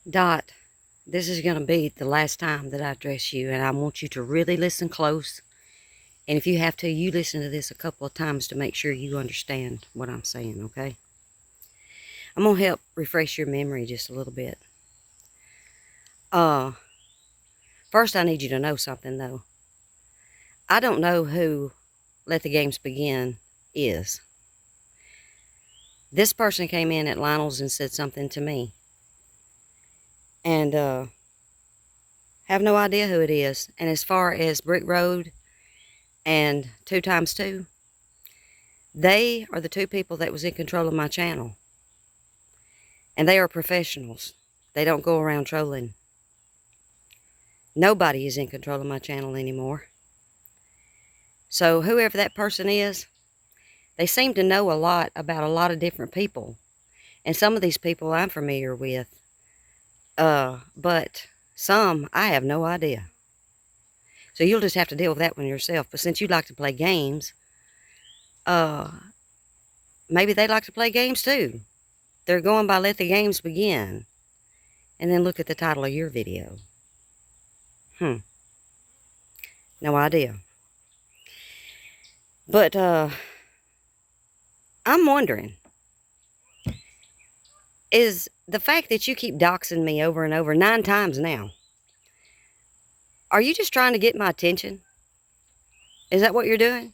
Dot, this is going to be the last time that I address you, and I want you to really listen close. And if you have to, you listen to this a couple of times to make sure you understand what I'm saying, okay? I'm going to help refresh your memory just a little bit. First, I need you to know something, though. I don't know who Let the Games Begin is. This person came in at Lionel's and said something to me. And have no idea who it is. And as far as Brick Road and 2x2, they are the two people that was in control of my channel. And they are professionals. They don't go around trolling. Nobody is in control of my channel anymore. So whoever that person is, they seem to know a lot about a lot of different people. And some of these people I'm familiar with. But some, I have no idea. So you'll just have to deal with that one yourself. But since you like to play games, maybe they like to play games too. They're going by Let the Games Begin. And then look at the title of your video. No idea. But, I'm wondering, is the fact that you keep doxing me over and over 9 times now, are you just trying to get my attention? Is that what you're doing?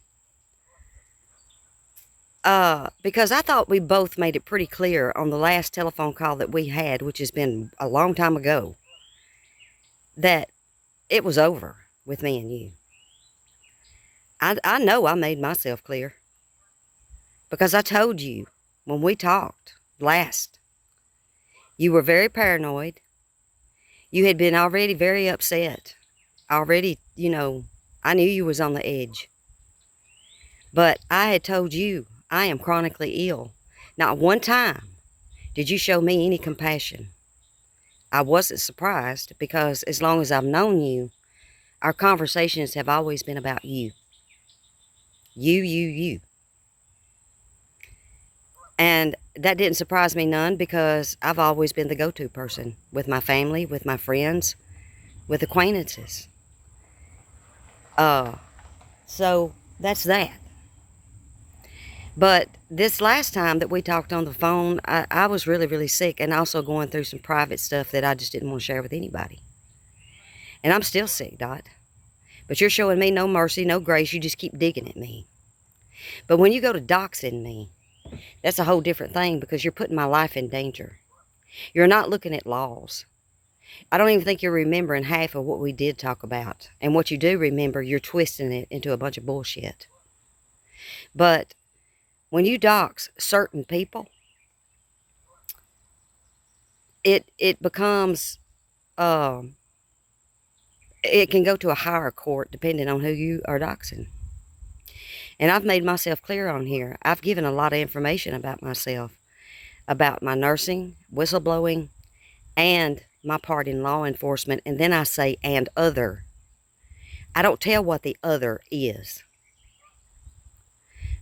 Because I thought we both made it pretty clear on the last telephone call that we had, which has been a long time ago, that it was over with me and you. I know I made myself clear. Because I told you when we talked last, you were very paranoid. You had been already very upset. Already, I knew you was on the edge. But I had told you I am chronically ill. Not one time did you show me any compassion. I wasn't surprised because as long as I've known you, our conversations have always been about you. You. And that didn't surprise me none because I've always been the go-to person with my family, with my friends, with acquaintances. So that's that. But this last time that we talked on the phone, I was really, really sick and also going through some private stuff that I just didn't want to share with anybody. And I'm still sick, Dot. But you're showing me no mercy, no grace. You just keep digging at me. But when you go to doxing me, that's a whole different thing because you're putting my life in danger. You're not looking at laws. I don't even think you're remembering half of what we did talk about. And what you do remember, you're twisting it into a bunch of bullshit. But when you dox certain people, it becomes, it can go to a higher court depending on who you are doxing. And I've made myself clear on here. I've given a lot of information about myself, about my nursing, whistleblowing, and my part in law enforcement. And then I say, and other. I don't tell what the other is.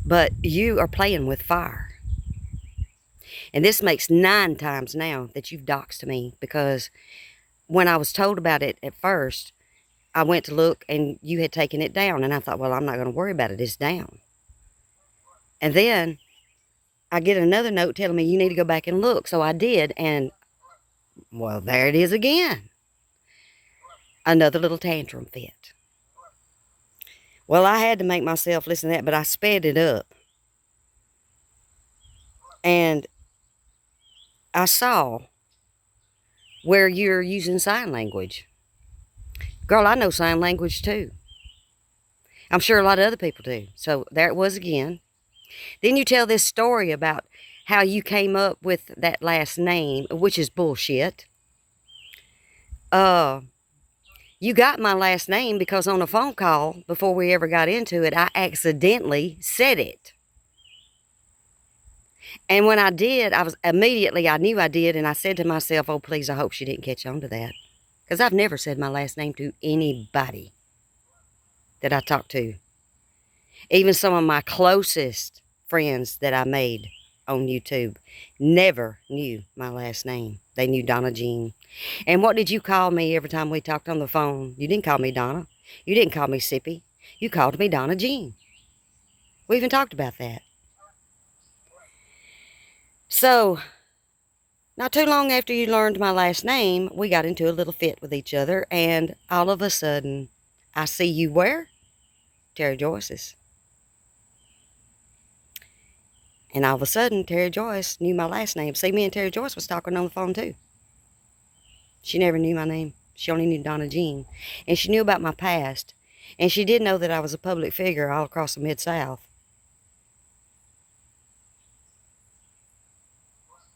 But you are playing with fire. And this makes 9 times now that you've doxed me because when I was told about it at first, I went to look and you had taken it down. And I thought, well, I'm not going to worry about it. It's down. And then I get another note telling me you need to go back and look. So I did. And, well, there it is again. Another little tantrum fit. Well, I had to make myself listen to that, but I sped it up. And I saw where you're using sign language. Girl, I know sign language too. I'm sure a lot of other people do. So there it was again. Then you tell this story about how you came up with that last name, which is bullshit. You got my last name because on a phone call, before we ever got into it, I accidentally said it. And when I did, I knew I did, and I said to myself, oh, please, I hope she didn't catch on to that. Because I've never said my last name to anybody that I talked to. Even some of my closest friends that I made on YouTube never knew my last name. They knew Donna Jean. And what did you call me every time we talked on the phone? You didn't call me Donna. You didn't call me Sippy. You called me Donna Jean. We even talked about that. So, not too long after you learned my last name, we got into a little fit with each other, and all of a sudden, I see you where? Terry Joyce's. And all of a sudden, Terry Joyce knew my last name. See, me and Terry Joyce was talking on the phone, too. She never knew my name. She only knew Donna Jean. And she knew about my past. And she did know that I was a public figure all across the Mid-South.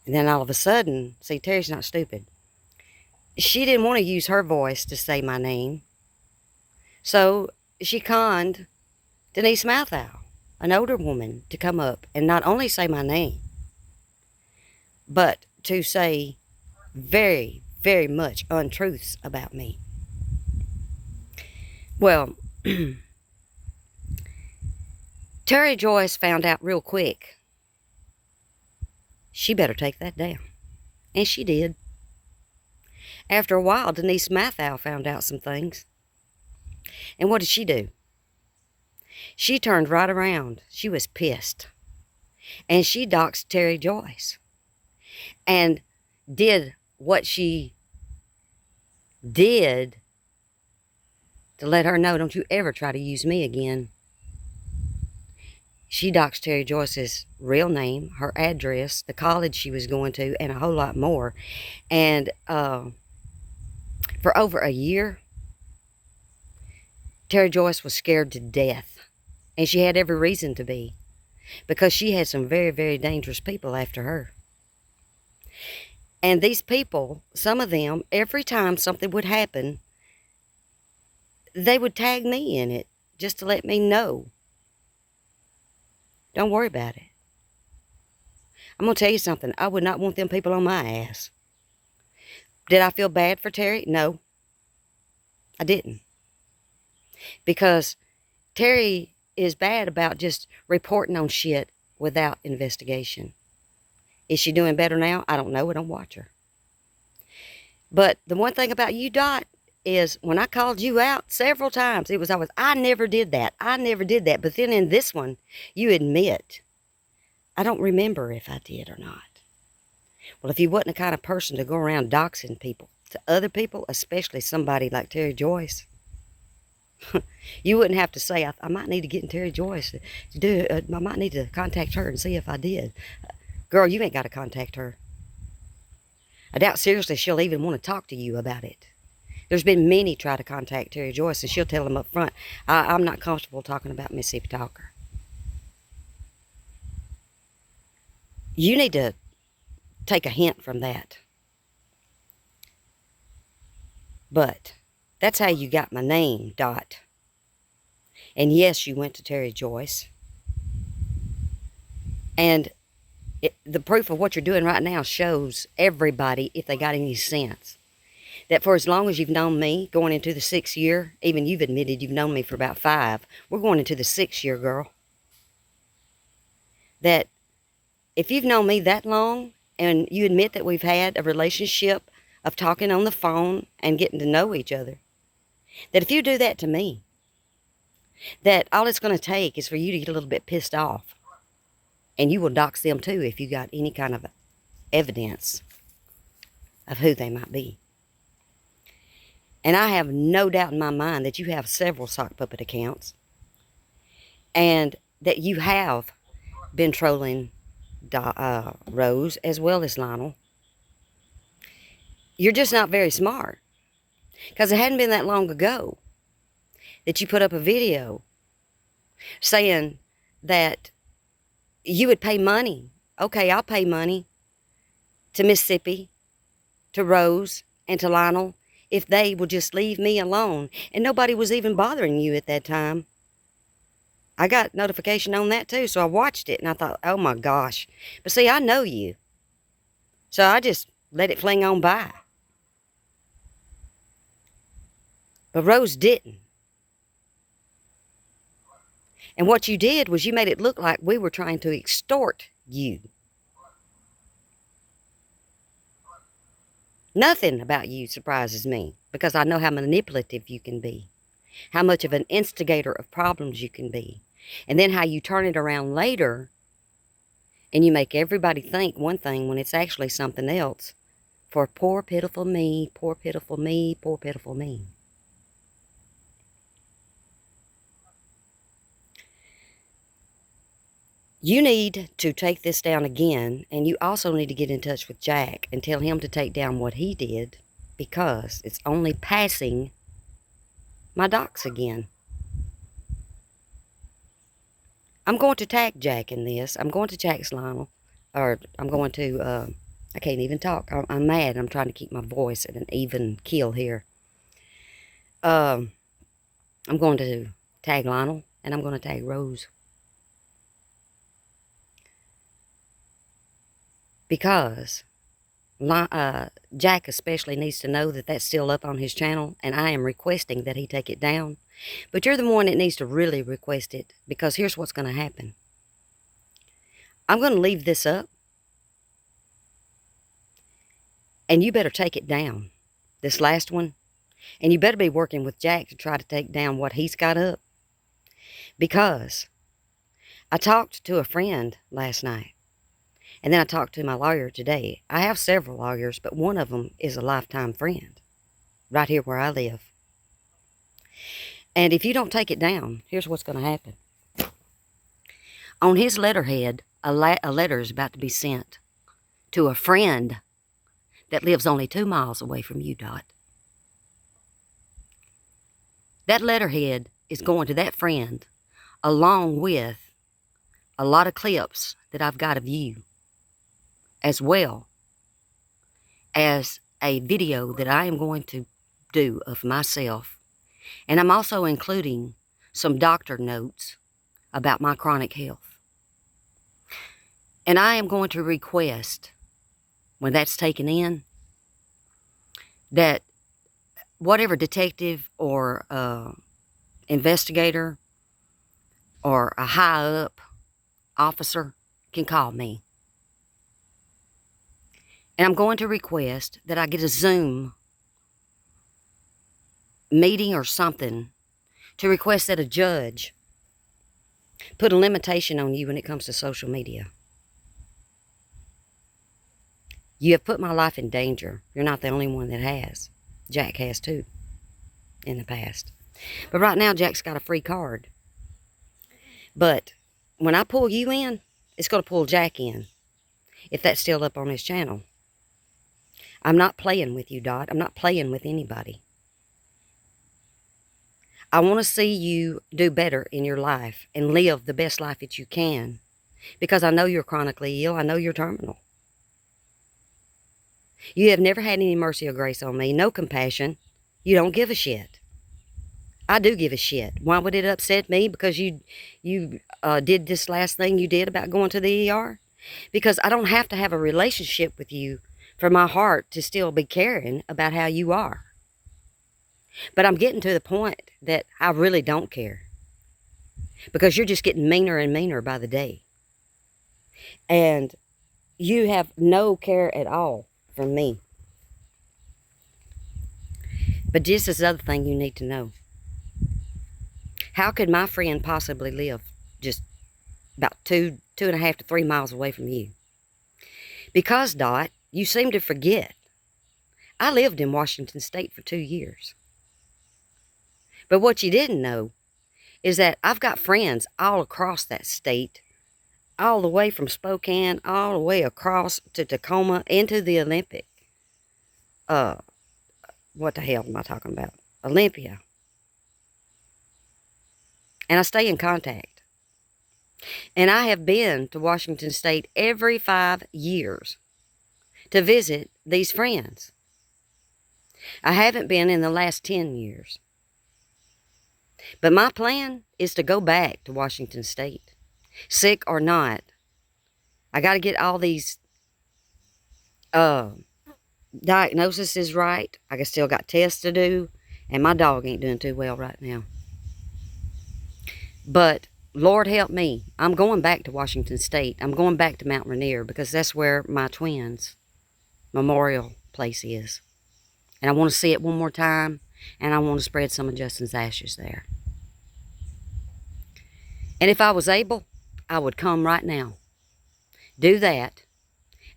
And then all of a sudden, see, Terry's not stupid. She didn't want to use her voice to say my name. So she conned Denise Mouthow, an older woman, to come up and not only say my name, but to say very, very much untruths about me. Well, Terry Joyce found out real quick. She better take that down. And she did. After a while, Denise Mouthow found out some things. And what did she do? She turned right around. She was pissed. And she doxed Terry Joyce. And did what she did to let her know, don't you ever try to use me again. She doxed Terry Joyce's real name, her address, the college she was going to, and a whole lot more. And for over a year, Terry Joyce was scared to death. And she had every reason to be, because she had some very, very dangerous people after her. And these people, some of them, every time something would happen, they would tag me in it just to let me know. Don't worry about it. I'm going to tell you something. I would not want them people on my ass. Did I feel bad for Terry? No. I didn't. Because Terry is bad about just reporting on shit without investigation. Is she doing better now? I don't know. I don't watch her. But the one thing about you, Dot, is when I called you out several times, it was always, I never did that. I never did that. But then in this one, you admit, I don't remember if I did or not. Well, if you wasn't the kind of person to go around doxing people to other people, especially somebody like Terry Joyce, you wouldn't have to say, I might need to get in Terry Joyce to do it. I might need to contact her and see if I did. Girl, you ain't got to contact her. I doubt seriously she'll even want to talk to you about it. There's been many try to contact Terry Joyce, and she'll tell them up front, I'm not comfortable talking about Mississippi Talker. You need to take a hint from that. But that's how you got my name, Dot. And yes, you went to Terry Joyce. And the proof of what you're doing right now shows everybody, if they got any sense, that for as long as you've known me, going into the 6th year, even you've admitted you've known me for about 5, we're going into the 6th year, girl. That if you've known me that long, and you admit that we've had a relationship of talking on the phone and getting to know each other, that if you do that to me, that all it's going to take is for you to get a little bit pissed off. And you will dox them too if you got any kind of evidence of who they might be. And I have no doubt in my mind that you have several sock puppet accounts. And that you have been trolling Rose as well as Lionel. You're just not very smart. Because it hadn't been that long ago that you put up a video saying that you would pay money. Okay, I'll pay money to Mississippi, to Rose, and to Lionel if they will just leave me alone. And nobody was even bothering you at that time. I got notification on that too, so I watched it and I thought, oh my gosh. But see, I know you. So I just let it fling on by. But Rose didn't. And what you did was you made it look like we were trying to extort you. Nothing about you surprises me because I know how manipulative you can be, how much of an instigator of problems you can be, and then how you turn it around later and you make everybody think one thing when it's actually something else for poor, pitiful me, poor, pitiful me, poor, pitiful me. You need to take this down again, and you also need to get in touch with Jack and tell him to take down what he did because it's only passing my docs again. I'm going to tag Jack in this. I'm going to Jack's Lionel, or I'm going to, I can't even talk. I'm mad. I'm trying to keep my voice at an even keel here. I'm going to tag Lionel, and I'm going to tag Rose. Because Jack especially needs to know that that's still up on his channel, and I am requesting that he take it down. But you're the one that needs to really request it, because here's what's going to happen. I'm going to leave this up, and you better take it down, this last one. And you better be working with Jack to try to take down what he's got up. Because I talked to a friend last night. And then I talked to my lawyer today. I have several lawyers, but one of them is a lifetime friend, right here where I live. And if you don't take it down, here's what's going to happen. On his letterhead, a letter is about to be sent to a friend that lives only 2 miles away from you, Dot. That letterhead is going to that friend along with a lot of clips that I've got of you, as well as a video that I am going to do of myself. And I'm also including some doctor notes about my chronic health. And I am going to request, when that's taken in, that whatever detective or investigator or a high-up officer can call me. And I'm going to request that I get a Zoom meeting or something to request that a judge put a limitation on you when it comes to social media. You have put my life in danger. You're not the only one that has. Jack has too, in the past. But right now, Jack's got a free card. But when I pull you in, it's going to pull Jack in, if that's still up on his channel. I'm not playing with you, Dot. I'm not playing with anybody. I want to see you do better in your life and live the best life that you can, because I know you're chronically ill. I know you're terminal. You have never had any mercy or grace on me, no compassion. You don't give a shit. I do give a shit. Why would it upset me? Because you did this last thing you did about going to the ER? Because I don't have to have a relationship with you for my heart to still be caring about how you are. But I'm getting to the point that I really don't care, because you're just getting meaner and meaner by the day. And you have no care at all for me. But this is the other thing you need to know. How could my friend possibly live just about 2.5 to 3 miles away from you? Because, Dot, you seem to forget. I lived in Washington State for 2 years. But what you didn't know is that I've got friends all across that state, all the way from Spokane, all the way across to Tacoma, into the Olympic. What the hell am I talking about? Olympia. And I stay in contact. And I have been to Washington State every 5 years to visit these friends. I haven't been in the last 10 years. But my plan is to go back to Washington State, sick or not. I got to get all these diagnoses right. I still got tests to do, and my dog ain't doing too well right now. But Lord help me, I'm going back to Washington State. I'm going back to Mount Rainier, because that's where my twins' memorial place is. And I want to see it one more time, and I want to spread some of Justin's ashes there. And if I was able, I would come right now, do that,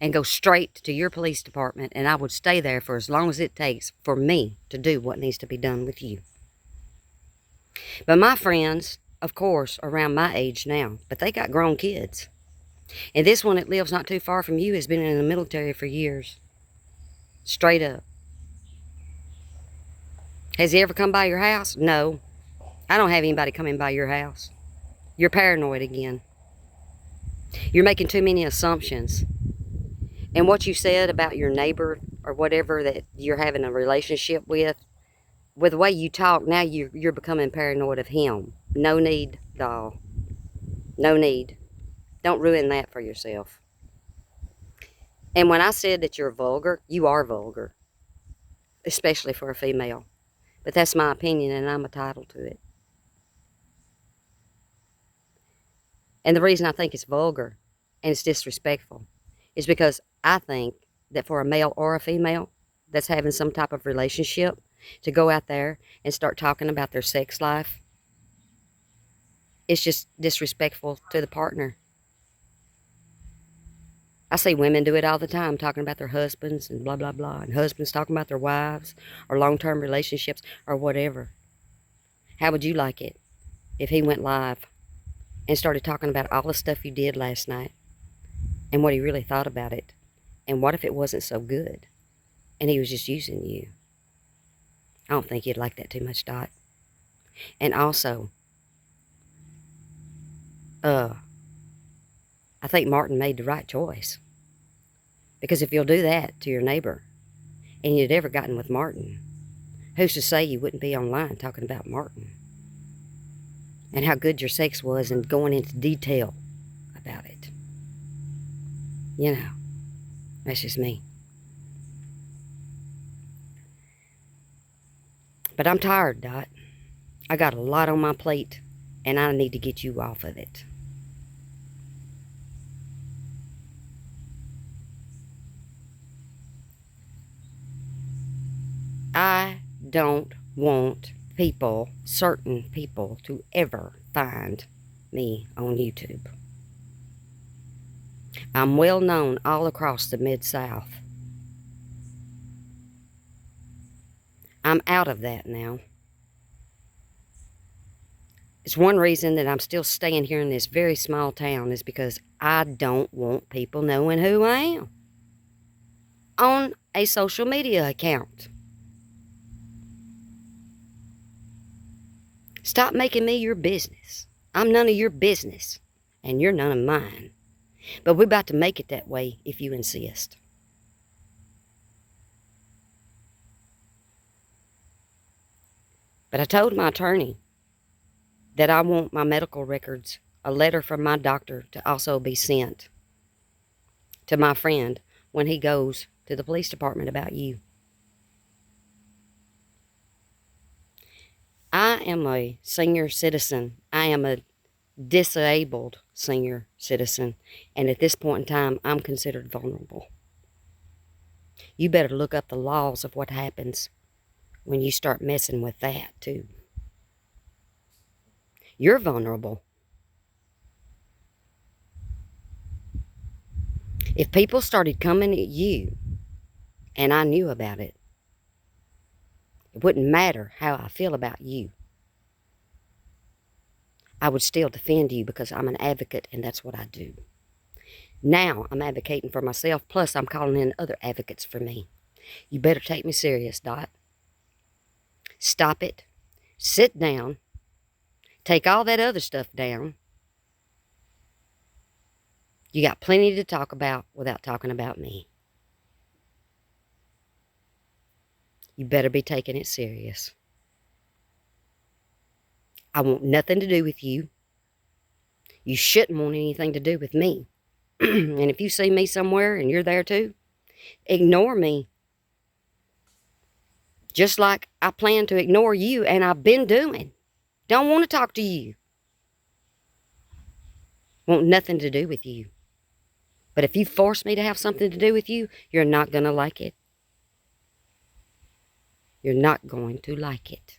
and go straight to your police department, and I would stay there for as long as it takes for me to do what needs to be done with you. But my friends, of course, are around my age now, but they got grown kids. And this one that lives not too far from you has been in the military for years. Straight up. Has he ever come by your house? No. I don't have anybody coming by your house. You're paranoid again. You're making too many assumptions. And what you said about your neighbor or whatever that you're having a relationship with the way you talk, now you're becoming paranoid of him. No need, doll. No need. Don't ruin that for yourself. And when I said that you're vulgar, you are vulgar. Especially for a female. But that's my opinion, and I'm entitled to it. And the reason I think it's vulgar and it's disrespectful is because I think that for a male or a female that's having some type of relationship, to go out there and start talking about their sex life, it's just disrespectful to the partner. I see women do it all the time, talking about their husbands and blah, blah, blah, and husbands talking about their wives or long-term relationships or whatever. How would you like it if he went live and started talking about all the stuff you did last night and what he really thought about it? And what if it wasn't so good and he was just using you? I don't think you'd like that too much, Dot. And also, I think Martin made the right choice. Because if you'll do that to your neighbor and you'd ever gotten with Martin, who's to say you wouldn't be online talking about Martin and how good your sex was and going into detail about it? You know, that's just me. But I'm tired, Dot. I got a lot on my plate and I need to get you off of it. I don't want people, certain people, to ever find me on YouTube. I'm well known all across the Mid-South. I'm out of that now. It's one reason that I'm still staying here in this very small town is because I don't want people knowing who I am on a social media account. Stop making me your business. I'm none of your business, and you're none of mine. But we're about to make it that way if you insist. But I told my attorney that I want my medical records, a letter from my doctor, to also be sent to my friend when he goes to the police department about you. I am a senior citizen. I am a disabled senior citizen. And at this point in time, I'm considered vulnerable. You better look up the laws of what happens when you start messing with that, too. You're vulnerable. If people started coming at you, and I knew about it, it wouldn't matter how I feel about you. I would still defend you because I'm an advocate and that's what I do. Now I'm advocating for myself, plus I'm calling in other advocates for me. You better take me serious, Dot. Stop it. Sit down. Take all that other stuff down. You got plenty to talk about without talking about me. You better be taking it serious. I want nothing to do with you. You shouldn't want anything to do with me. And if you see me somewhere and you're there too, ignore me. Just like I plan to ignore you and I've been doing. Don't want to talk to you. Want nothing to do with you. But if you force me to have something to do with you, you're not going to like it. You're not going to like it.